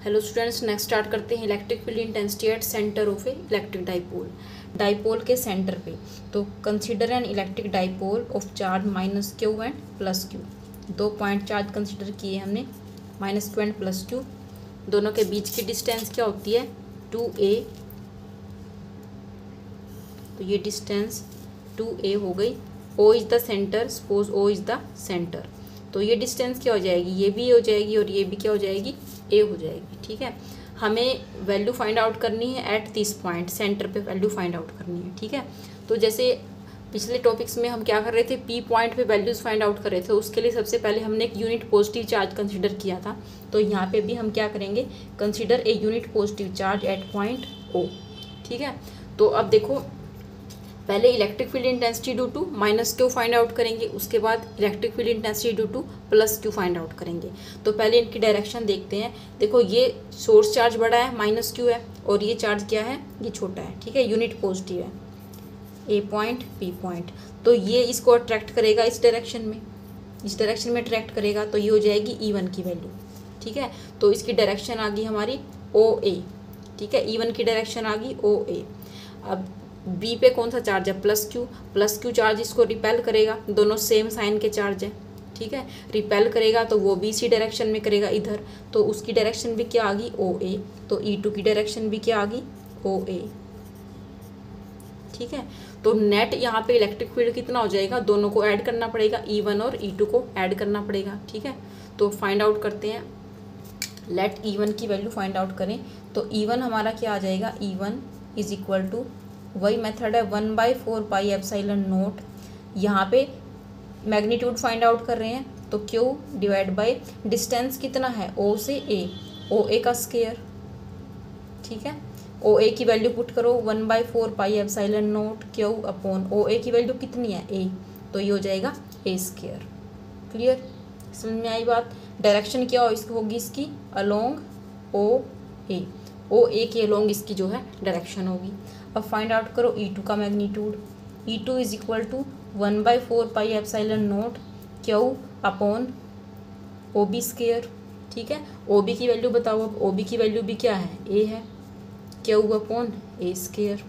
Hello students, next start करते हैं electric field intensity at centre of A electric dipole. Dipole के centre पे, तो consider an electric dipole of charge minus Q and plus Q. 2 point charge consider किए हमने, minus Q and plus Q. दोनों के बीच की डिस्टेंस क्या होती है, 2a। तो ये डिस्टेंस 2a हो गई। O is the centre, suppose O is the centre, तो ये डिस्टेंस क्या हो जाएगी, ये भी हो जाएगी और ये भी क्या हो जाएगी, a हो जाएगी। ठीक है, हमें वैल्यू फाइंड आउट करनी है एट दिस पॉइंट, सेंटर पे वैल्यू फाइंड आउट करनी है। ठीक है, तो जैसे पिछले टॉपिक्स में हम क्या कर रहे थे, P पॉइंट पे वैल्यूज़ फाइंड आउट कर रहे थे। उसके लिए सबसे पहले हमने एक यूनिट पॉजिटिव चार्ज कंसिडर किया था, तो यहाँ पे भी हम क्या करेंगे, consider a unit positive charge at point O। ठीक है, तो अब देखो, पहले electric field intensity due to minus Q find out करेंगे, उसके बाद electric field intensity due to plus Q find out करेंगे। तो पहले इनकी डायरेक्शन देखते हैं। देखो, ये सोर्स चार्ज बड़ा है, माइनस क्यू है, और ये चार्ज क्या है, ये छोटा है। ठीक है, यूनिट पॉजिटिव है, ए पॉइंट बी पॉइंट, तो ये इसको अट्रैक्ट करेगा इस डायरेक्शन में, इस डायरेक्शन में अट्रैक्ट करेगा, तो ये हो जाएगी E1 की वैल्यू। ठीक है, तो इसकी डायरेक्शन आ गई हमारी OA। ठीक है, E1 की डायरेक्शन आ गई OA। अब बी पे कौन सा चार्ज है, प्लस क्यू चार्ज इसको रिपेल करेगा, दोनों सेम साइन के चार्ज हैं। ठीक है, रिपेल करेगा तो वो भी इसी डायरेक्शन में करेगा इधर, तो उसकी डायरेक्शन भी क्या आ गई, OA। तो E2 की डायरेक्शन भी क्या आ गई, OA। ठीक है, तो नेट यहाँ पे इलेक्ट्रिक फील्ड कितना हो जाएगा, दोनों को ऐड करना पड़ेगा, E1 और E2 को ऐड करना पड़ेगा। ठीक है, तो फाइंड आउट करते हैं, लेट E1 की वैल्यू फाइंड आउट करें। तो E1 हमारा क्या आ जाएगा, E1 इज इक्वल टू, वही मेथड है, 1/4 पाई एप्सिलॉन नोट। यहाँ पे मैग्नीट्यूड फाइंड आउट कर रहे हैं, तो Q डिवाइड बाई डिस्टेंस कितना है, O से A, OA का स्क्वायर। ठीक है, OA की वैल्यू पुट करो, 1/4 pi epsilon naught Q upon OA की वैल्यू कितनी है, A, तो ये हो जाएगा A स्क्वायर। क्लियर, समझ में आई बात। डायरेक्शन क्या होगी इसकी, अलोंग OA के अलोंग इसकी जो है डायरेक्शन होगी। अब फाइंड आउट करो E2 का magnitude. E2 is equal to 1/4 pi epsilon naught Q upon OB square. ठीक है, OB की वैल्यू बताओ, अब OB की वैल्यू भी क्या है, A है, Q upon A square.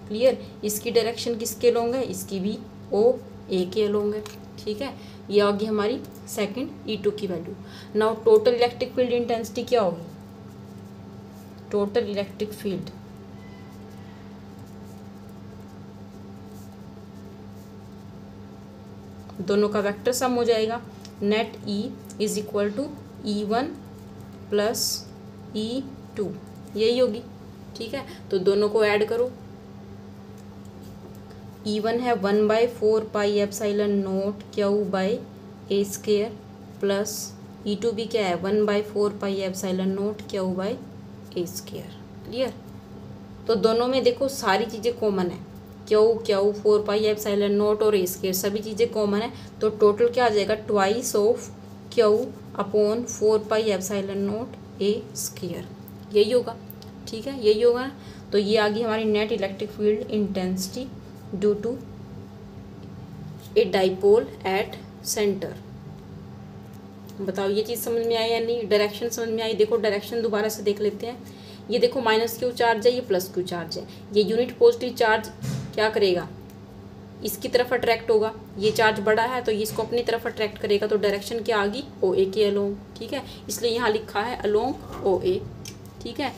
Clear, इसकी डायरेक्शन किसके अलोंग है, इसकी भी OA के अलोंग है। ठीक है, ये होगी हमारी सेकंड E2 की value. Now total electric field intensity क्या होगी, टोटल इलेक्ट्रिक फील्ड दोनों का वेक्टर सम हो जाएगा, net E is equal to E1 plus E2, यही होगी। ठीक है, तो दोनों को ऐड करो। E1 है 1/4 pi epsilon naught Q by A square, plus E2 भी क्या है, 1/4 pi epsilon naught Q by A square. Clear, तो दोनों में देखो सारी चीज़ें कॉमन है, Q 4 पाई एप्सिलॉन नोट और A स्क्वायर, सभी चीज़ें कॉमन है, तो टोटल क्या आ जाएगा, twice of Q upon 4 pi epsilon note A square, यही होगा। ठीक है, यही होगा। तो ये आ गई हमारी net electric field intensity due to a dipole at centre. बताओ ये चीज़ समझ में आई या नहीं, डायरेक्शन समझ में आई। देखो डायरेक्शन दोबारा से देख लेते हैं। ये देखो माइनस क्यू चार्ज है, ये प्लस क्यू चार्ज है। ये यूनिट पॉजिटिव चार्ज क्या करेगा, इसकी तरफ अट्रैक्ट होगा, ये चार्ज बड़ा है तो ये इसको अपनी तरफ अट्रैक्ट करेगा, तो डायरेक्शन क्या आ गई, OA के अलोंग। ठीक है, इसलिए यहाँ लिखा है अलोंग OA। ठीक है,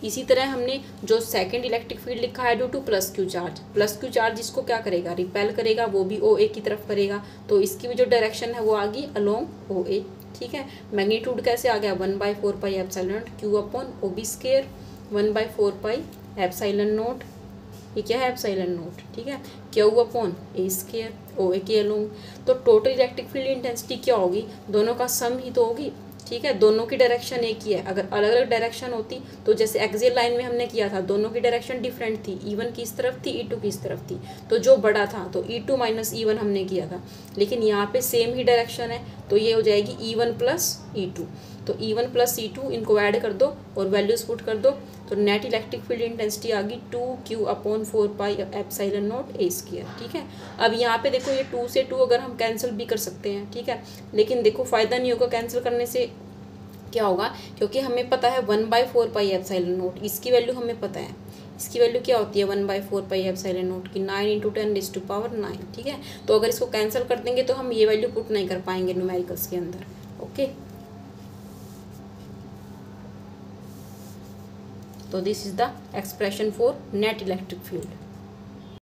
इसी तरह हमने जो सेकंड इलेक्ट्रिक फील्ड लिखा है due to plus Q charge इसको क्या करेगा, रिपेल करेगा, वो भी OA की तरफ करेगा, तो इसकी भी जो डायरेक्शन है वो आ गई अलोंग OA। ठीक है, मैग्नीट्यूड कैसे आ गया, 1/4 pi epsilon naught Q upon OB square, 1/4 pi epsilon note, ये क्या है, एप्सिलॉन नोट। ठीक है, Q upon A square, OA के अलोंग। तो टोटल इलेक्ट्रिक फील्ड इंटेंसिटी क्या होगी, दोनों का सम ही तो होगी। ठीक है, दोनों की डायरेक्शन एक ही है। अगर अलग अलग डायरेक्शन होती, तो जैसे एक्सियल लाइन में हमने किया था, दोनों की डायरेक्शन डिफरेंट थी, E1 की इस तरफ थी, E2 की इस तरफ थी, तो जो बड़ा था तो E2 माइनस E1 हमने किया था। लेकिन यहाँ पे सेम ही डायरेक्शन है, तो ये हो जाएगी E1 प्लस E2। तो E1 प्लस E2 इनको ऐड कर दो और वैल्यूज पुट कर दो, तो नेट इलेक्ट्रिक फील्ड इंटेंसिटी आ गई 2Q upon 4 pi epsilon note A square. ठीक है, अब यहाँ पे देखो ये 2 से 2 अगर हम कैंसिल भी कर सकते हैं। ठीक है, लेकिन देखो फ़ायदा नहीं होगा कैंसिल करने से, क्या होगा, क्योंकि हमें पता है 1/4πε0, इसकी वैल्यू हमें पता है, इसकी वैल्यू क्या होती है 1/4πε0 की 9 × 10⁹9, ठीक है। तो अगर इसको कैंसिल कर देंगे तो हम ये वैल्यू पुट नहीं कर पाएंगे न्यूमेरिकल्स के अंदर, ओके। तो this is the expression for net electric field.